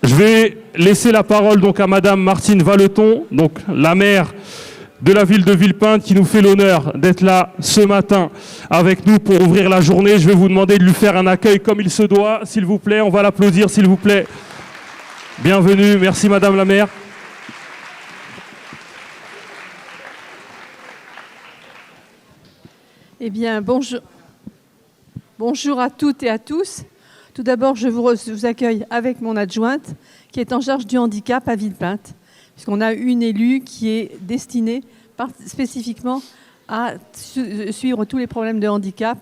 Je vais laisser la parole donc à Madame Martine Valeton, donc la maire de la ville de Villepinte, qui nous fait l'honneur d'être là ce matin avec nous pour ouvrir la journée. Je vais vous demander de lui faire un accueil comme il se doit, s'il vous plaît. On va l'applaudir, s'il vous plaît. Bienvenue, merci Madame la maire. Eh bien, bonjour à toutes et à tous. Tout d'abord, je vous accueille avec mon adjointe qui est en charge du handicap à Villepinte, puisqu'on a une élue qui est destinée spécifiquement à suivre tous les problèmes de handicap.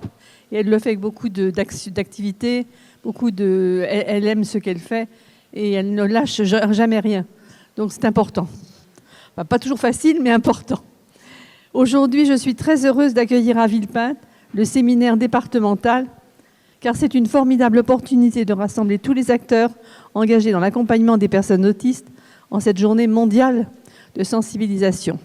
Et elle le fait avec beaucoup d'activités, elle aime ce qu'elle fait et elle ne lâche jamais rien. Donc c'est important. Enfin, pas toujours facile, mais important. Aujourd'hui, je suis très heureuse d'accueillir à Villepinte le séminaire départemental, car c'est une formidable opportunité de rassembler tous les acteurs engagés dans l'accompagnement des personnes autistes en cette journée mondiale de sensibilisation.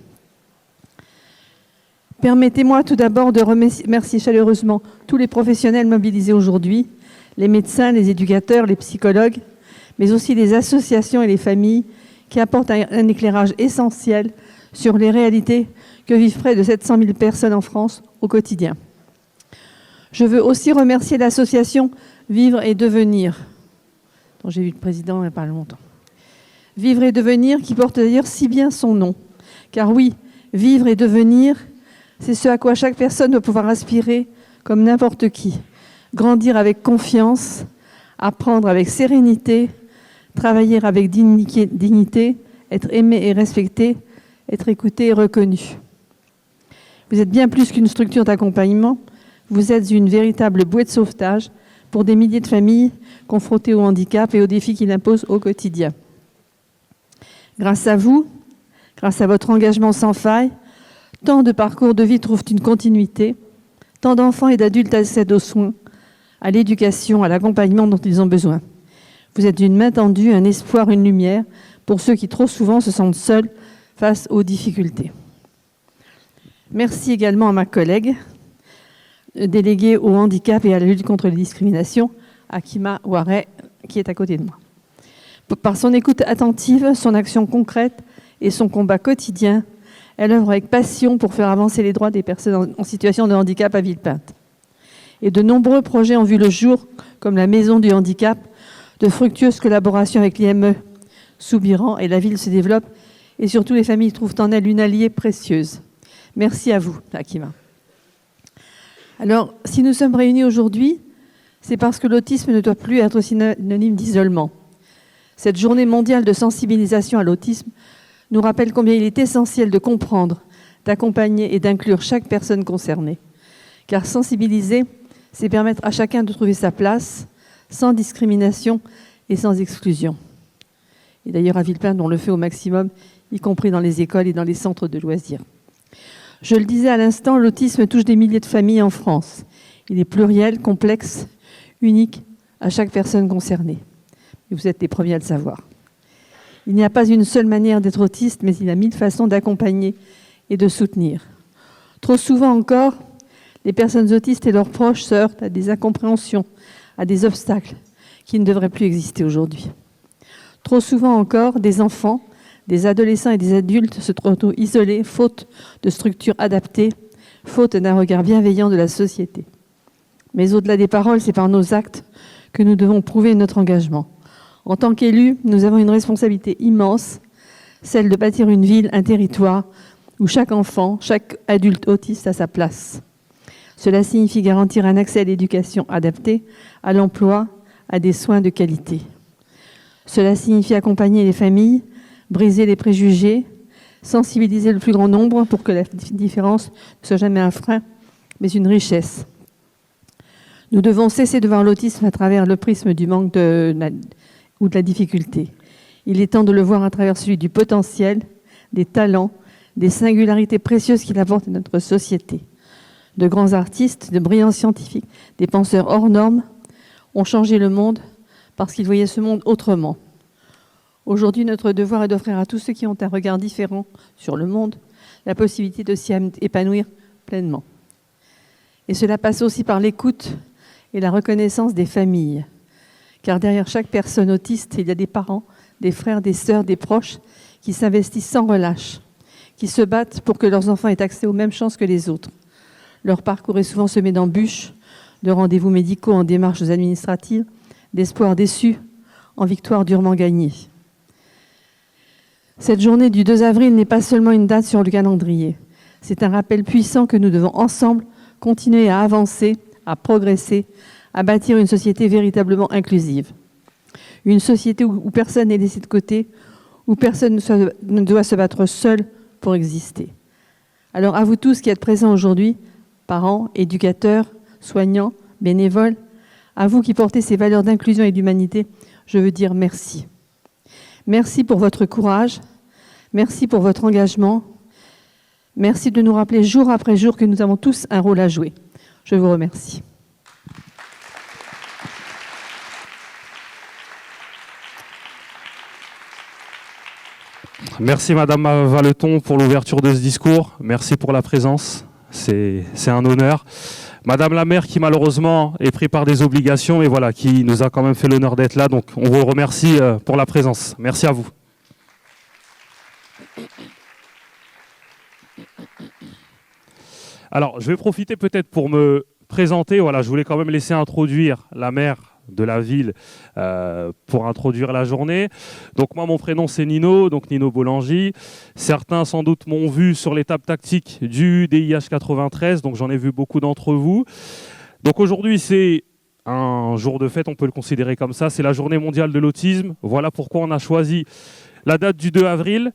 Permettez-moi tout d'abord de remercier chaleureusement tous les professionnels mobilisés aujourd'hui, les médecins, les éducateurs, les psychologues, mais aussi les associations et les familles qui apportent un éclairage essentiel sur les réalités que vivent près de 700 000 personnes en France au quotidien. Je veux aussi remercier l'association Vivre et Devenir, dont j'ai vu le président il n'y a pas longtemps. Vivre et Devenir, qui porte d'ailleurs si bien son nom. Car oui, vivre et devenir, c'est ce à quoi chaque personne doit pouvoir aspirer comme n'importe qui. Grandir avec confiance, apprendre avec sérénité, travailler avec dignité, être aimé et respecté, être écouté et reconnu. Vous êtes bien plus qu'une structure d'accompagnement, vous êtes une véritable bouée de sauvetage pour des milliers de familles confrontées au handicap et aux défis qu'il impose au quotidien. Grâce à vous, grâce à votre engagement sans faille, tant de parcours de vie trouvent une continuité, tant d'enfants et d'adultes accèdent aux soins, à l'éducation, à l'accompagnement dont ils ont besoin. Vous êtes une main tendue, un espoir, une lumière pour ceux qui trop souvent se sentent seuls face aux difficultés. Merci également à ma collègue, déléguée au handicap et à la lutte contre les discriminations, Akima Ouaret, qui est à côté de moi. Par son écoute attentive, son action concrète et son combat quotidien, elle œuvre avec passion pour faire avancer les droits des personnes en situation de handicap à Villepinte. Et de nombreux projets ont vu le jour, comme la Maison du handicap, de fructueuses collaborations avec l'IME Soubiran, et la ville se développe, et surtout les familles trouvent en elle une alliée précieuse. Merci à vous, Akima. Alors, si nous sommes réunis aujourd'hui, c'est parce que l'autisme ne doit plus être synonyme d'isolement. Cette journée mondiale de sensibilisation à l'autisme nous rappelle combien il est essentiel de comprendre, d'accompagner et d'inclure chaque personne concernée. Car sensibiliser, c'est permettre à chacun de trouver sa place, sans discrimination et sans exclusion. Et d'ailleurs, à Villepinte, on le fait au maximum, y compris dans les écoles et dans les centres de loisirs. Je le disais à l'instant, l'autisme touche des milliers de familles en France. Il est pluriel, complexe, unique à chaque personne concernée. Et vous êtes les premiers à le savoir. Il n'y a pas une seule manière d'être autiste, mais il y a 1000 façons d'accompagner et de soutenir. Trop souvent encore, les personnes autistes et leurs proches se heurtent à des incompréhensions, à des obstacles qui ne devraient plus exister aujourd'hui. Trop souvent encore, des enfants, des adolescents et des adultes se trouvent isolés, faute de structures adaptées, faute d'un regard bienveillant de la société. Mais au-delà des paroles, c'est par nos actes que nous devons prouver notre engagement. En tant qu'élus, nous avons une responsabilité immense, celle de bâtir une ville, un territoire où chaque enfant, chaque adulte autiste a sa place. Cela signifie garantir un accès à l'éducation adaptée, à l'emploi, à des soins de qualité. Cela signifie accompagner les familles, briser les préjugés, sensibiliser le plus grand nombre pour que la différence ne soit jamais un frein, mais une richesse. Nous devons cesser de voir l'autisme à travers le prisme du manque ou de la difficulté. Il est temps de le voir à travers celui du potentiel, des talents, des singularités précieuses qu'il apporte à notre société. De grands artistes, de brillants scientifiques, des penseurs hors normes ont changé le monde parce qu'ils voyaient ce monde autrement. Aujourd'hui, notre devoir est d'offrir à tous ceux qui ont un regard différent sur le monde la possibilité de s'y épanouir pleinement. Et cela passe aussi par l'écoute et la reconnaissance des familles. car derrière chaque personne autiste, il y a des parents, des frères, des sœurs, des proches qui s'investissent sans relâche, qui se battent pour que leurs enfants aient accès aux mêmes chances que les autres. Leur parcours est souvent semé d'embûches, de rendez-vous médicaux en démarches administratives, d'espoirs déçus, en victoires durement gagnées. Cette journée du 2 avril n'est pas seulement une date sur le calendrier. C'est un rappel puissant que nous devons ensemble continuer à avancer, à progresser, à bâtir une société véritablement inclusive. Une société où personne n'est laissé de côté, où personne ne doit se battre seul pour exister. Alors à vous tous qui êtes présents aujourd'hui, parents, éducateurs, soignants, bénévoles, à vous qui portez ces valeurs d'inclusion et d'humanité, je veux dire merci. Merci pour votre courage, merci pour votre engagement, merci de nous rappeler jour après jour que nous avons tous un rôle à jouer. Je vous remercie. Merci Madame Valeton pour l'ouverture de ce discours. Merci pour la présence. C'est un honneur. Madame la maire qui malheureusement est prise par des obligations, mais voilà, qui nous a quand même fait l'honneur d'être là. Donc on vous remercie pour la présence. Merci à vous. Alors je vais profiter peut-être pour me présenter. Voilà, je voulais quand même laisser introduire la maire de la ville pour introduire la journée. Donc moi, mon prénom, c'est Nino, donc Nino Bolangi. Certains, sans doute, m'ont vu sur les tables tactiques du DIH 93, donc j'en ai vu beaucoup d'entre vous. Donc aujourd'hui, c'est un jour de fête, on peut le considérer comme ça. C'est la journée mondiale de l'autisme. Voilà pourquoi on a choisi la date du 2 avril.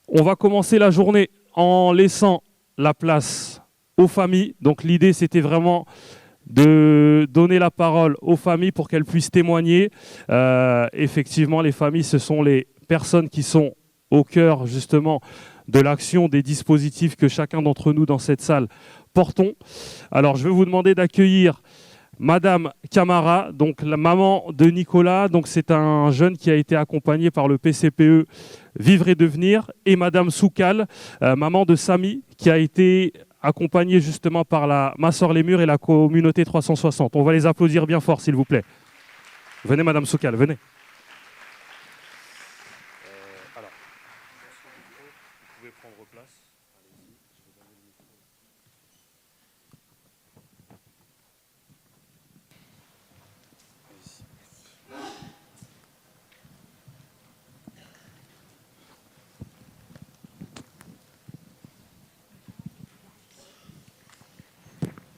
On va commencer la journée en laissant la place aux familles. Donc l'idée, c'était vraiment de donner la parole aux familles pour qu'elles puissent témoigner. Effectivement, les familles, ce sont les personnes qui sont au cœur justement de l'action des dispositifs que chacun d'entre nous dans cette salle portons. Alors, je vais vous demander d'accueillir Madame Camara, donc la maman de Nicolas. Donc, c'est un jeune qui a été accompagné par le PCPE Vivre et Devenir, et Madame Soukal, maman de Samy, qui a été accompagnés justement par Ma Sœur les Murs et la communauté 360. On va les applaudir bien fort, s'il vous plaît. Venez, Madame Soukal, venez. Alors, vous pouvez prendre place.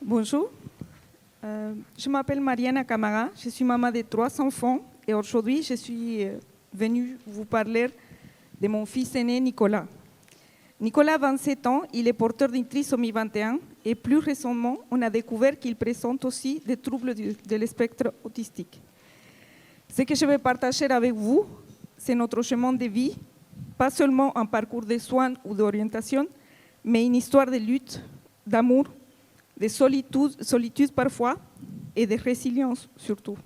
Bonjour, je m'appelle Mariana Camara, je suis maman de 3 enfants et aujourd'hui je suis venue vous parler de mon fils aîné Nicolas. Nicolas a 27 ans, il est porteur d'une trisomie 21 et plus récemment on a découvert qu'il présente aussi des troubles de spectre autistique. Ce que je vais partager avec vous, c'est notre chemin de vie, pas seulement un parcours de soins ou d'orientation, mais une histoire de lutte, d'amour, de solitude parfois et de résilience surtout.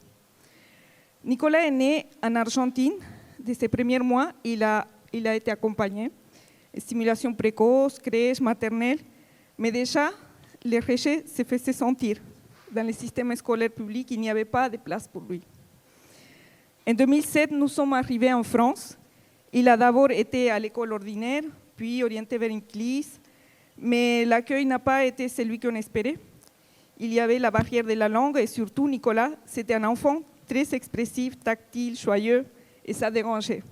Nicolas est né en Argentine. De ses premiers mois, il a été accompagné. Stimulation précoce, crèche, maternelle, mais déjà, les rejets se faisaient sentir. Dans le système scolaire public, il n'y avait pas de place pour lui. En 2007, nous sommes arrivés en France. Il a d'abord été à l'école ordinaire, puis orienté vers une classe, mais l'accueil n'a pas été celui qu'on espérait. Il y avait la barrière de la langue et surtout, Nicolas, c'était un enfant très expressif, tactile, joyeux, et ça dérangeait.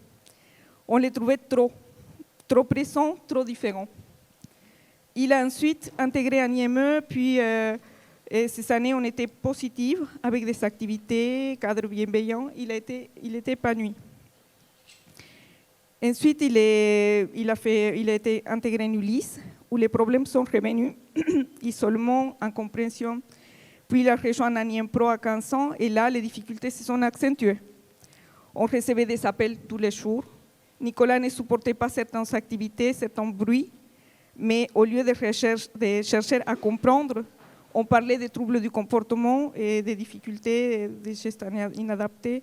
On le trouvait trop présent, trop différent. Il a ensuite intégré un IME, puis ces années ont été positives, avec des activités, cadres bienveillants, il a été épanoui. Ensuite, il a été intégré en Ulysse, où les problèmes sont revenus, isolement, incompréhension. Puis il a rejoint un IMPRO à 15 ans et là, les difficultés se sont accentuées. On recevait des appels tous les jours. Nicolas ne supportait pas certaines activités, certains bruits, mais au lieu de chercher à comprendre, on parlait des troubles du comportement et des difficultés, des gestes inadaptés.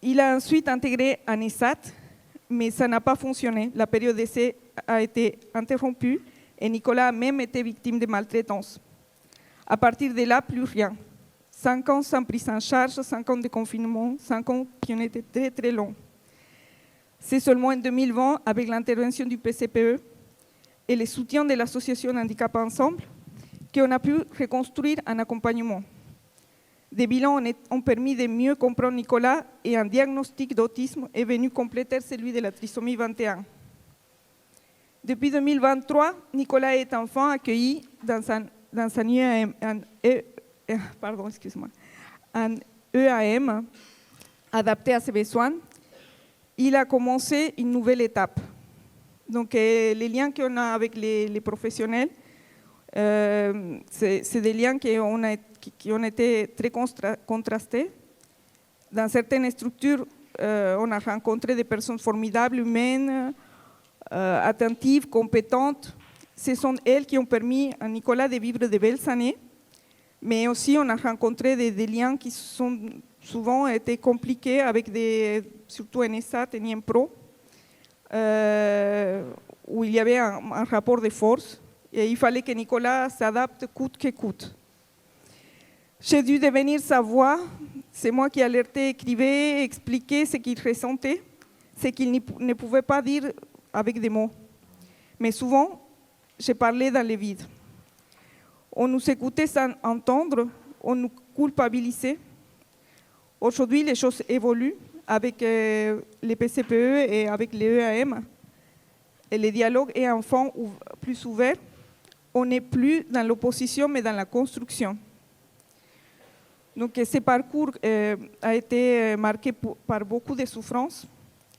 Il a ensuite intégré un ESAT, mais ça n'a pas fonctionné. La période d'essai a été interrompue et Nicolas a même été victime de maltraitance. À partir de là, plus rien. 5 ans sans prise en charge, 5 ans de confinement, 5 ans qui ont été très très longs. C'est seulement en 2020, avec l'intervention du PCPE et le soutien de l'association Handicap Ensemble, qu'on a pu reconstruire un accompagnement. Des bilans ont permis de mieux comprendre Nicolas et un diagnostic d'autisme est venu compléter celui de la trisomie 21. Depuis 2023, Nicolas est enfin accueilli dans un EAM adapté à ses besoins. Il a commencé une nouvelle étape. Donc, les liens qu'on a avec les professionnels, c'est des liens qui ont été très contrastés. Dans certaines structures, on a rencontré des personnes formidables, humaines, attentives, compétentes. Ce sont elles qui ont permis à Nicolas de vivre de belles années, mais aussi on a rencontré des liens qui sont souvent été compliqués avec surtout NSAT et NIEMPRO, où il y avait un rapport de force et il fallait que Nicolas s'adapte coûte que coûte. J'ai dû devenir sa voix, c'est moi qui alertais, écrivais, expliquais ce qu'il ressentait, ce qu'il ne pouvait pas dire avec des mots. Mais souvent, je parlais dans le vide. On nous écoutait sans entendre, on nous culpabilisait. Aujourd'hui, les choses évoluent avec les PCPE et avec les EAM. Et le dialogue est enfin plus ouvert. On n'est plus dans l'opposition, mais dans la construction. Donc, ce parcours a été marqué par beaucoup de souffrances.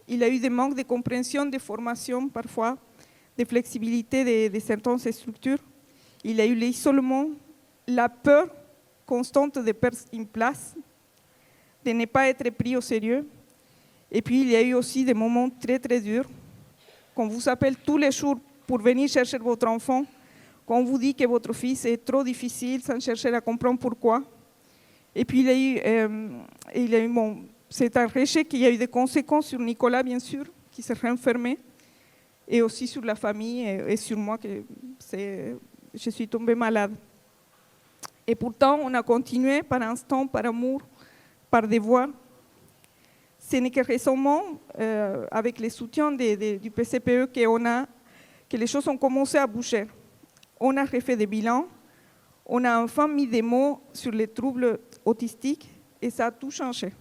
Il y a eu des manques de compréhension, de formation parfois, de flexibilité de certaines structures. Il y a eu l'isolement, la peur constante de perdre une place, de ne pas être pris au sérieux. Et puis, il y a eu aussi des moments très, très durs. Qu'on vous appelle tous les jours pour venir chercher votre enfant, qu'on vous dit que votre fils est trop difficile sans chercher à comprendre pourquoi. Et puis, c'est un rejet qui a eu des conséquences sur Nicolas, bien sûr, qui s'est renfermé, et aussi sur la famille et sur moi, que je suis tombée malade. Et pourtant, on a continué par instant, par amour, par devoir. Ce n'est que récemment, avec le soutien du PCPE, que les choses ont commencé à bouger. On a refait des bilans, on a enfin mis des mots sur les troubles autistiques et ça a tout changé.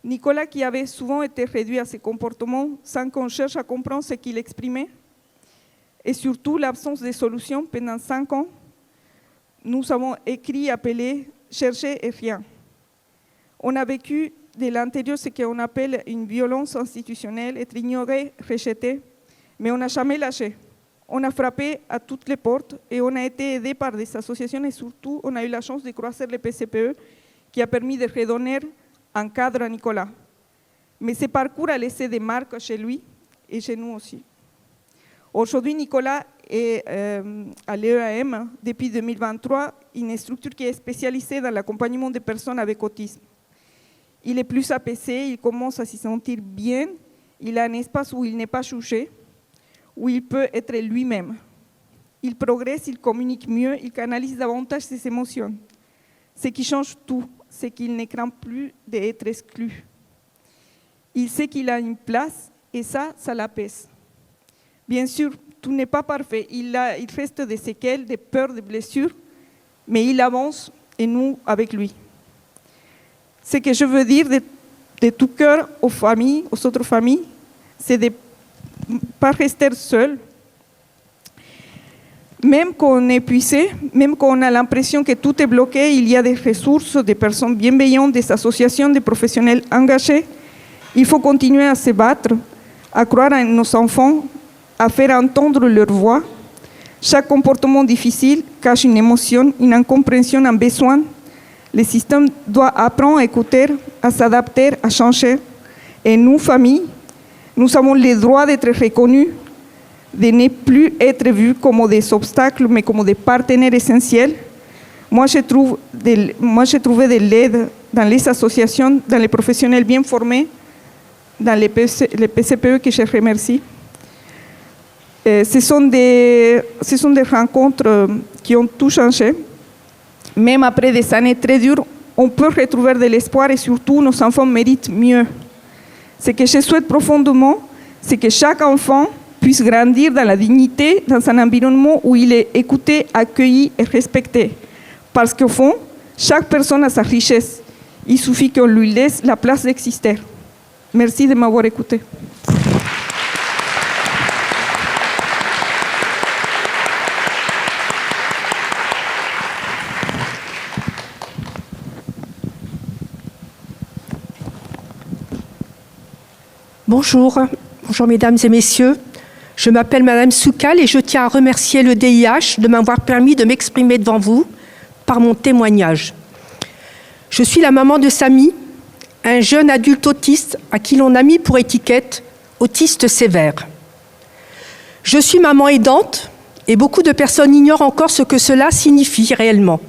Nicolas, qui avait souvent été réduit à ses comportements sans qu'on cherche à comprendre ce qu'il exprimait, et surtout l'absence de solution pendant 5 ans, nous avons écrit, appelé, cherché et rien. On a vécu de l'intérieur ce qu'on appelle une violence institutionnelle, être ignoré, rejeté, mais on n'a jamais lâché. On a frappé à toutes les portes et on a été aidé par des associations et surtout, on a eu la chance de croiser le PCPE qui a permis de redonner un cadre à Nicolas. Mais ce parcours a laissé des marques chez lui et chez nous aussi. Aujourd'hui, Nicolas est à l'EAM depuis 2023, une structure qui est spécialisée dans l'accompagnement des personnes avec autisme. Il est plus apaisé, il commence à s'y sentir bien, il a un espace où il n'est pas jugé, où il peut être lui-même. Il progresse, il communique mieux, il canalise davantage ses émotions. Ce qui change tout, c'est qu'il ne craint plus d'être exclu. Il sait qu'il a une place et ça l'apaise. Bien sûr, tout n'est pas parfait. Il reste des séquelles, des peurs, des blessures, mais il avance et nous avec lui. Ce que je veux dire de tout cœur aux familles, aux autres familles, c'est de ne pas rester seul. Même quand on est épuisé, même quand on a l'impression que tout est bloqué, il y a des ressources, des personnes bienveillantes, des associations, des professionnels engagés. Il faut continuer à se battre, à croire en nos enfants, à faire entendre leur voix. Chaque comportement difficile cache une émotion, une incompréhension, un besoin. Le système doit apprendre à écouter, à s'adapter, à changer. Et nous, familles, nous avons le droit d'être reconnus, de ne plus être vus comme des obstacles, mais comme des partenaires essentiels. Moi, j'ai trouvé de l'aide dans les associations, dans les professionnels bien formés, dans les PCPE que je remercie. Ce sont des rencontres qui ont tout changé. même après des années très dures, on peut retrouver de l'espoir et surtout nos enfants méritent mieux. Ce que je souhaite profondément, c'est que chaque enfant puisse grandir dans la dignité, dans un environnement où il est écouté, accueilli et respecté. Parce qu'au fond, chaque personne a sa richesse. Il suffit qu'on lui laisse la place d'exister. Merci de m'avoir écouté. Bonjour mesdames et messieurs. Je m'appelle Madame Soukal et je tiens à remercier le DIH de m'avoir permis de m'exprimer devant vous par mon témoignage. Je suis la maman de Samy, un jeune adulte autiste à qui l'on a mis pour étiquette autiste sévère. Je suis maman aidante et beaucoup de personnes ignorent encore ce que cela signifie réellement.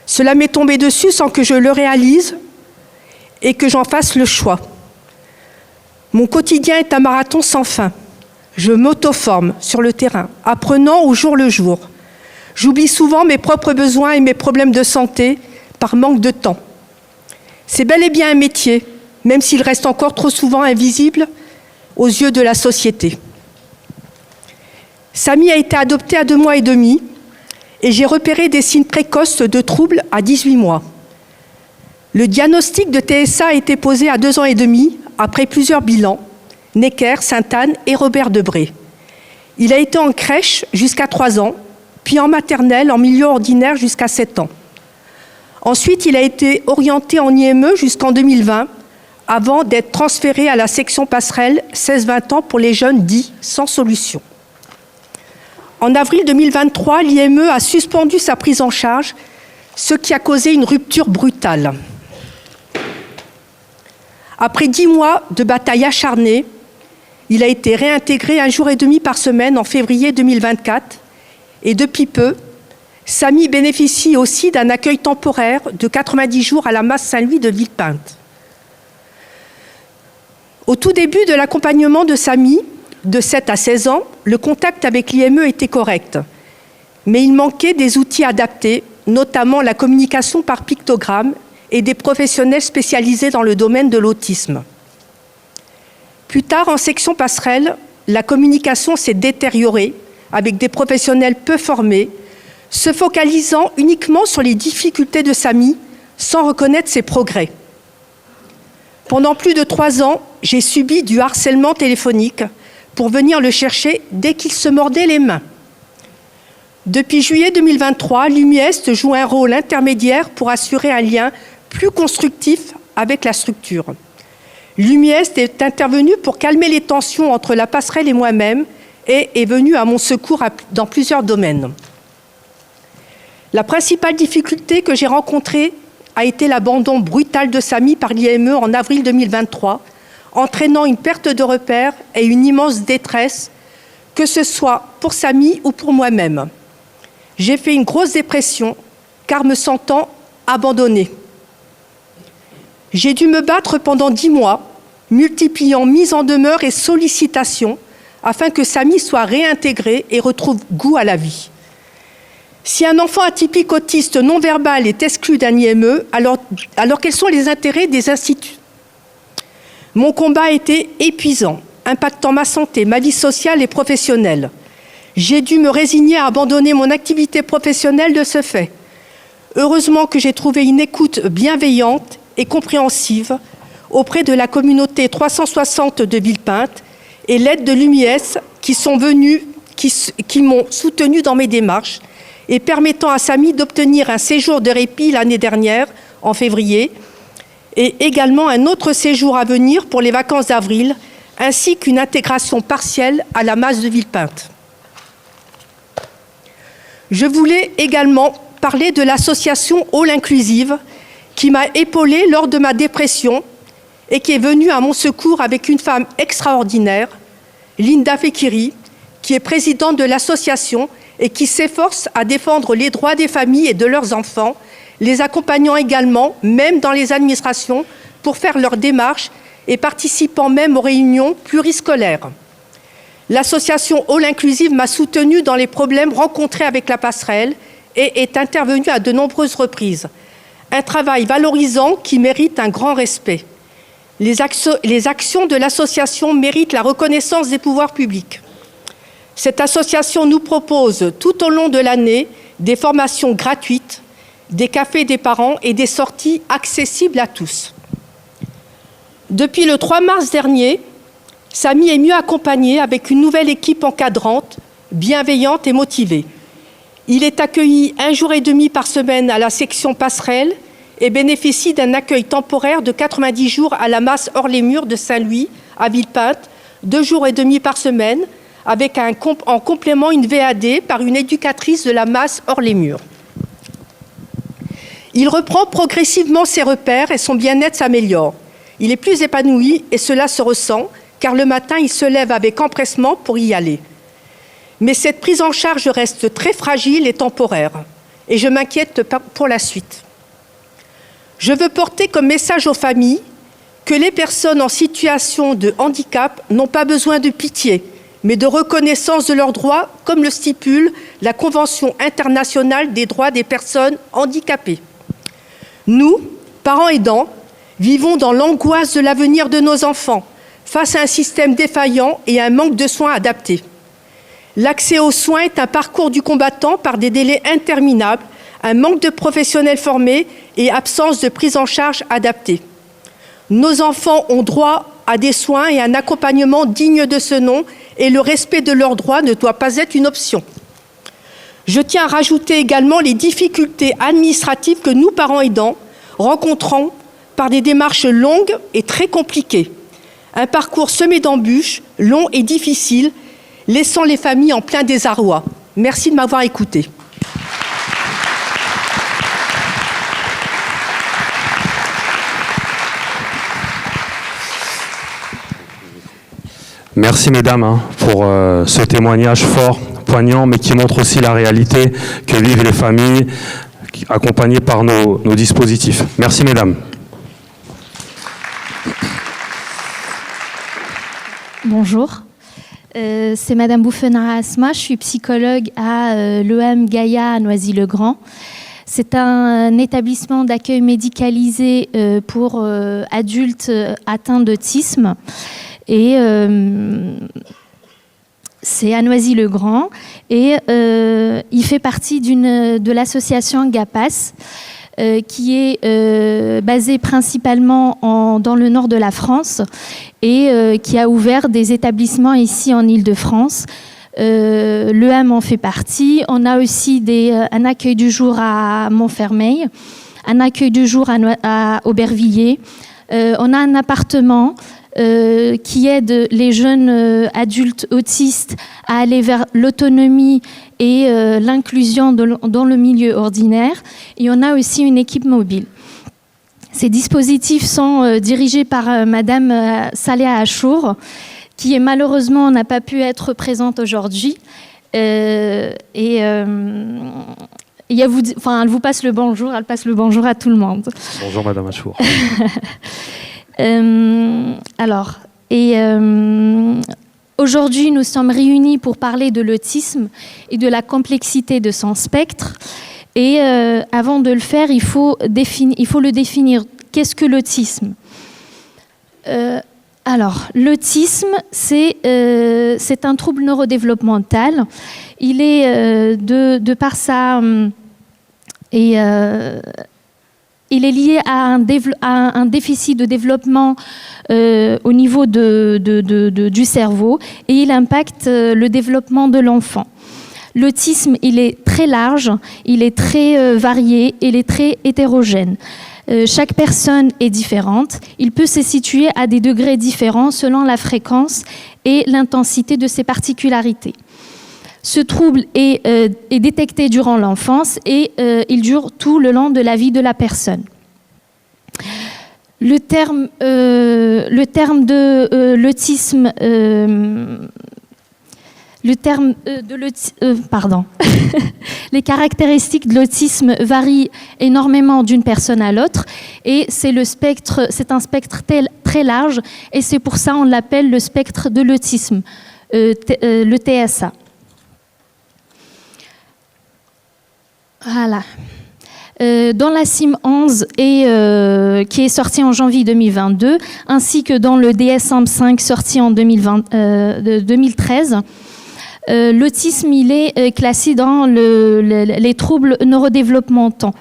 Cela m'est tombé dessus sans que je le réalise et que j'en fasse le choix. Mon quotidien est un marathon sans fin. Je m'auto-forme sur le terrain, apprenant au jour le jour. J'oublie souvent mes propres besoins et mes problèmes de santé par manque de temps. C'est bel et bien un métier, même s'il reste encore trop souvent invisible aux yeux de la société. Samy a été adopté à 2 mois et demi et j'ai repéré des signes précoces de troubles à 18 mois. Le diagnostic de TSA a été posé à 2 ans et demi après plusieurs bilans, Necker, Sainte-Anne et Robert Debré. Il a été en crèche jusqu'à 3 ans, puis en maternelle, en milieu ordinaire jusqu'à 7 ans. Ensuite, il a été orienté en IME jusqu'en 2020, avant d'être transféré à la section passerelle 16-20 ans pour les jeunes dits sans solution. En avril 2023, l'IME a suspendu sa prise en charge, ce qui a causé une rupture brutale. Après 10 mois de bataille acharnée, il a été réintégré 1 jour et demi par semaine en février 2024 et depuis peu, Samy bénéficie aussi d'un accueil temporaire de 90 jours à la Masse Saint-Louis de Villepinte. Au tout début de l'accompagnement de Samy, de 7 à 16 ans, le contact avec l'IME était correct, mais il manquait des outils adaptés, notamment la communication par pictogramme et des professionnels spécialisés dans le domaine de l'autisme. Plus tard, en section passerelle, la communication s'est détériorée avec des professionnels peu formés, se focalisant uniquement sur les difficultés de Samy sans reconnaître ses progrès. Pendant plus de 3 ans, j'ai subi du harcèlement téléphonique pour venir le chercher dès qu'il se mordait les mains. Depuis juillet 2023, l'UMIEST joue un rôle intermédiaire pour assurer un lien plus constructif avec la structure. L'UMIEST est intervenu pour calmer les tensions entre la passerelle et moi-même et est venu à mon secours dans plusieurs domaines. La principale difficulté que j'ai rencontrée a été l'abandon brutal de Samy par l'IME en avril 2023, entraînant une perte de repères et une immense détresse, que ce soit pour Samy ou pour moi-même. J'ai fait une grosse dépression, car me sentant abandonnée. J'ai dû me battre pendant 10 mois, multipliant mise en demeure et sollicitations, afin que Samy soit réintégré et retrouve goût à la vie. Si un enfant atypique autiste non-verbal est exclu d'un IME, alors quels sont les intérêts des instituts ? Mon combat a été épuisant, impactant ma santé, ma vie sociale et professionnelle. J'ai dû me résigner à abandonner mon activité professionnelle de ce fait. Heureusement que j'ai trouvé une écoute bienveillante et compréhensive auprès de la communauté 360 de Villepinte et l'aide de l'UMIES qui m'ont soutenu dans mes démarches et permettant à Samy d'obtenir un séjour de répit l'année dernière, en février, et également un autre séjour à venir pour les vacances d'avril, ainsi qu'une intégration partielle à la Masse de Villepinte. Je voulais également parler de l'association All Inclusive qui m'a épaulée lors de ma dépression et qui est venue à mon secours avec une femme extraordinaire, Linda Fekiri, qui est présidente de l'association et qui s'efforce à défendre les droits des familles et de leurs enfants, les accompagnant également, même dans les administrations, pour faire leurs démarches et participant même aux réunions pluriscolaires. L'association All Inclusive m'a soutenue dans les problèmes rencontrés avec la passerelle et est intervenu à de nombreuses reprises. Un travail valorisant qui mérite un grand respect. Les actions de l'association méritent la reconnaissance des pouvoirs publics. Cette association nous propose tout au long de l'année des formations gratuites, des cafés des parents et des sorties accessibles à tous. Depuis le 3 mars dernier, Samy est mieux accompagné avec une nouvelle équipe encadrante, bienveillante et motivée. Il est accueilli 1 jour et demi par semaine à la section passerelle et bénéficie d'un accueil temporaire de 90 jours à la masse hors les murs de Saint-Louis, à Villepinte, 2 jours et demi par semaine, avec en complément une VAD par une éducatrice de la masse hors les murs. Il reprend progressivement ses repères et son bien-être s'améliore. Il est plus épanoui et cela se ressent, car le matin, il se lève avec empressement pour y aller. Mais cette prise en charge reste très fragile et temporaire, et je m'inquiète pour la suite. Je veux porter comme message aux familles que les personnes en situation de handicap n'ont pas besoin de pitié, mais de reconnaissance de leurs droits, comme le stipule la Convention internationale des droits des personnes handicapées. Nous, parents aidants, vivons dans l'angoisse de l'avenir de nos enfants, face à un système défaillant et à un manque de soins adaptés. L'accès aux soins est un parcours du combattant par des délais interminables, un manque de professionnels formés et absence de prise en charge adaptée. Nos enfants ont droit à des soins et un accompagnement digne de ce nom et le respect de leurs droits ne doit pas être une option. Je tiens à rajouter également les difficultés administratives que nous, parents aidants, rencontrons par des démarches longues et très compliquées. Un parcours semé d'embûches, long et difficile, laissant les familles en plein désarroi. Merci de m'avoir écouté. Merci mesdames pour ce témoignage fort, poignant, mais qui montre aussi la réalité que vivent les familles accompagnées par nos dispositifs. Merci mesdames. Bonjour, c'est Madame Bouffenara Asma, je suis psychologue à l'EM Gaïa à Noisy-le-Grand. C'est un établissement d'accueil médicalisé pour adultes atteints d'autisme. Et c'est à Noisy-le-Grand et il fait partie de l'association GAPAS qui est basée principalement dans le nord de la France et qui a ouvert des établissements ici en Île-de-France. L'EM en fait partie. On a aussi un accueil du jour à Montfermeil, un accueil du jour à Aubervilliers. On a un appartement qui aide les jeunes adultes autistes à aller vers l'autonomie et l'inclusion dans le milieu ordinaire. Et on a aussi une équipe mobile. Ces dispositifs sont dirigés par Madame Saléha Achour, qui malheureusement n'a pas pu être présente aujourd'hui. Elle vous passe le bonjour, elle passe le bonjour à tout le monde. Bonjour Madame Achour. Aujourd'hui, nous sommes réunis pour parler de l'autisme et de la complexité de son spectre. Et avant de le faire, il faut le définir. Qu'est-ce que l'autisme ? L'autisme, c'est un trouble neurodéveloppemental. Il est, de par ça... il est lié à un déficit de développement au niveau du cerveau et il impacte le développement de l'enfant. L'autisme, il est très large, il est très varié, il est très hétérogène. Chaque personne est différente. Il peut se situer à des degrés différents selon la fréquence et l'intensité de ses particularités. Ce trouble est détecté durant l'enfance et il dure tout le long de la vie de la personne. Le terme de l'autisme... Les caractéristiques de l'autisme varient énormément d'une personne à l'autre et c'est un spectre très large et c'est pour ça qu'on l'appelle le spectre de l'autisme, le TSA. Voilà. Dans la CIM 11 qui est sortie en janvier 2022, ainsi que dans le DSM-5 sorti en 2013, l'autisme il est classé dans les troubles neurodéveloppementaux.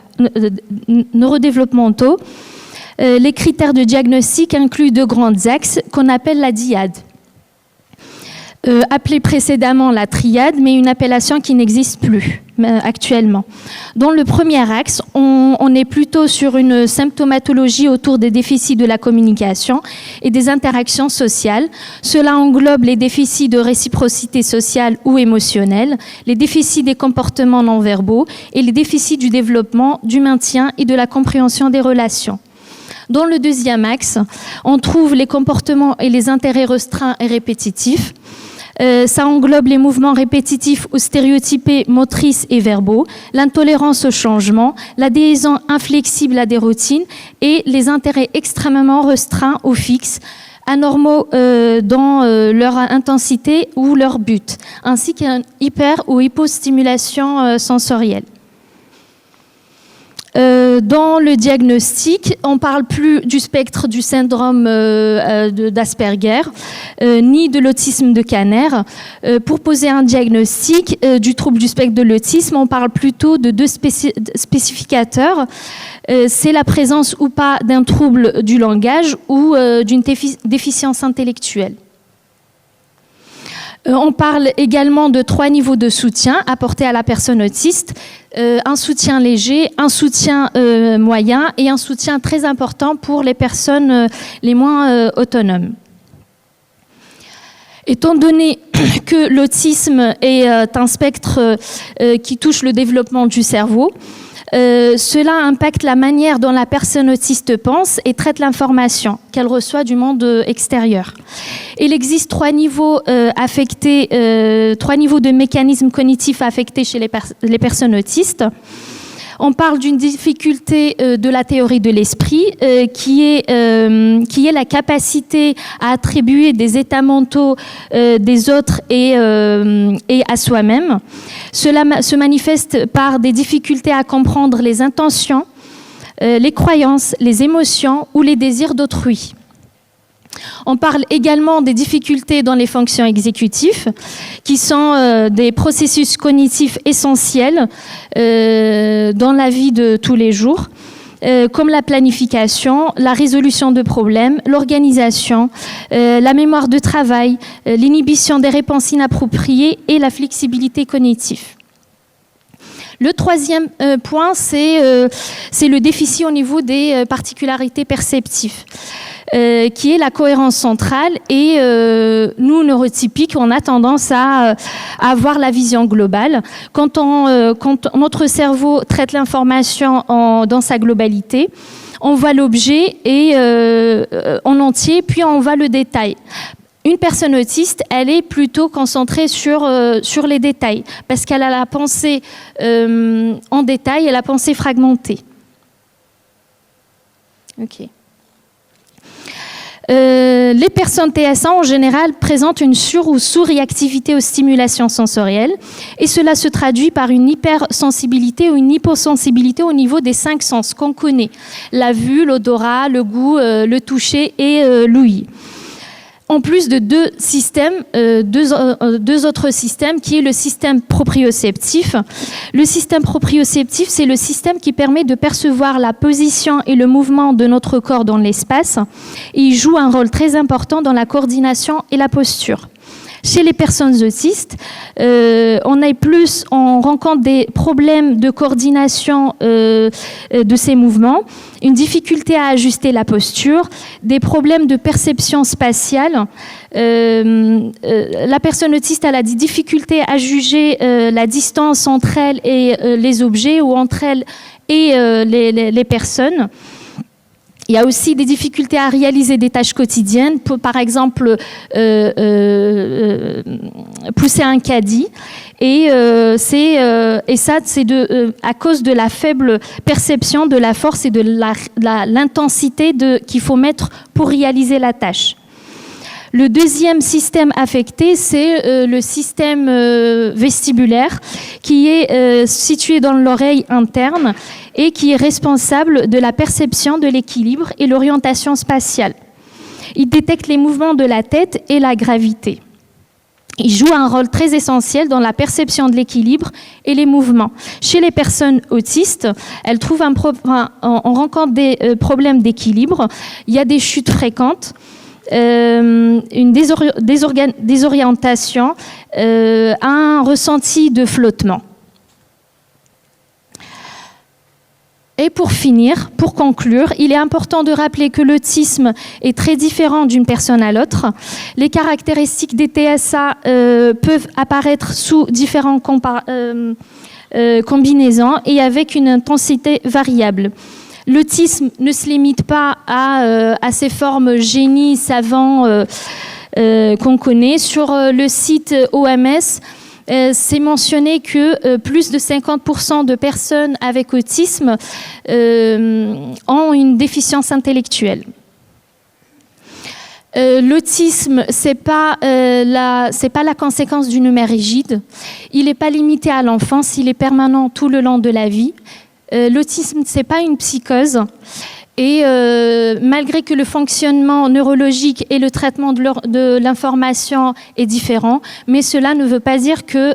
Les critères de diagnostic incluent deux grands axes qu'on appelle la dyade. Appelée précédemment la triade, mais une appellation qui n'existe plus actuellement. Dans le premier axe, on est plutôt sur une symptomatologie autour des déficits de la communication et des interactions sociales. Cela englobe les déficits de réciprocité sociale ou émotionnelle, les déficits des comportements non verbaux et les déficits du développement, du maintien et de la compréhension des relations. Dans le deuxième axe, on trouve les comportements et les intérêts restreints et répétitifs. Ça englobe les mouvements répétitifs ou stéréotypés motrices et verbaux, l'intolérance au changement, l'adhésion inflexible à des routines et les intérêts extrêmement restreints ou fixes, anormaux dans leur intensité ou leur but, ainsi qu'une hyper- ou hypostimulation sensorielle. Dans le diagnostic, on ne parle plus du spectre du syndrome d'Asperger, ni de l'autisme de Kanner. Pour poser un diagnostic du trouble du spectre de l'autisme, on parle plutôt de deux spécificateurs. C'est la présence ou pas d'un trouble du langage ou d'une déficience intellectuelle. On parle également de 3 niveaux de soutien apportés à la personne autiste, un soutien léger, un soutien moyen et un soutien très important pour les personnes les moins autonomes. Étant donné que l'autisme est un spectre qui touche le développement du cerveau, cela impacte la manière dont la personne autiste pense et traite l'information qu'elle reçoit du monde extérieur. Il existe 3 niveaux affectés, 3 niveaux de mécanismes cognitifs affectés chez les personnes autistes. On parle d'une difficulté de la théorie de l'esprit qui est la capacité à attribuer des états mentaux des autres et à soi-même. Cela se manifeste par des difficultés à comprendre les intentions, les croyances, les émotions ou les désirs d'autrui. On parle également des difficultés dans les fonctions exécutives, qui sont des processus cognitifs essentiels dans la vie de tous les jours, comme la planification, la résolution de problèmes, l'organisation, la mémoire de travail, l'inhibition des réponses inappropriées et la flexibilité cognitive. Le troisième point, c'est le déficit au niveau des particularités perceptives. Qui est la cohérence centrale et nous, neurotypiques, on a tendance à avoir la vision globale. Quand notre cerveau traite l'information dans sa globalité, on voit l'objet et en entier, puis on voit le détail. Une personne autiste, elle est plutôt concentrée sur les détails parce qu'elle a la pensée en détail et la pensée fragmentée. Ok. Les personnes TSA en général présentent une sur- ou sous-réactivité aux stimulations sensorielles et cela se traduit par une hypersensibilité ou une hyposensibilité au niveau des 5 sens qu'on connaît, la vue, l'odorat, le goût, le toucher et l'ouïe. En plus de deux autres systèmes, qui est le système proprioceptif. Le système proprioceptif, c'est le système qui permet de percevoir la position et le mouvement de notre corps dans l'espace. Et il joue un rôle très important dans la coordination et la posture. Chez les personnes autistes, on rencontre des problèmes de coordination de ces mouvements, une difficulté à ajuster la posture, des problèmes de perception spatiale. La personne autiste a des difficultés à juger la distance entre elle et les objets ou entre elle et les personnes. Il y a aussi des difficultés à réaliser des tâches quotidiennes, par exemple pousser un caddie. Et ça, c'est à cause de la faible perception de la force et de l'intensité qu'il faut mettre pour réaliser la tâche. Le deuxième système affecté, c'est le système vestibulaire qui est situé dans l'oreille interne et qui est responsable de la perception de l'équilibre et l'orientation spatiale. Il détecte les mouvements de la tête et la gravité. Il joue un rôle très essentiel dans la perception de l'équilibre et les mouvements. Chez les personnes autistes, on rencontre des problèmes d'équilibre. Il y a des chutes fréquentes, une désorientation, un ressenti de flottement. Et pour finir, pour conclure, il est important de rappeler que l'autisme est très différent d'une personne à l'autre. Les caractéristiques des TSA peuvent apparaître sous différentes combinaisons et avec une intensité variable. L'autisme ne se limite pas à ces formes génie, savant qu'on connaît. Sur le site OMS, c'est mentionné que plus de 50% de personnes avec autisme ont une déficience intellectuelle. L'autisme, c'est pas la conséquence d'une mère rigide. Il n'est pas limité à l'enfance, il est permanent tout le long de la vie. L'autisme, c'est pas une psychose. Et malgré que le fonctionnement neurologique et le traitement de l'information est différent, mais cela ne veut pas dire que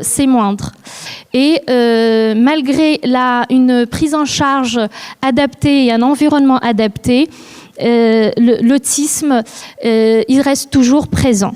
c'est moindre. Et malgré une prise en charge adaptée et un environnement adapté, l'autisme, il reste toujours présent.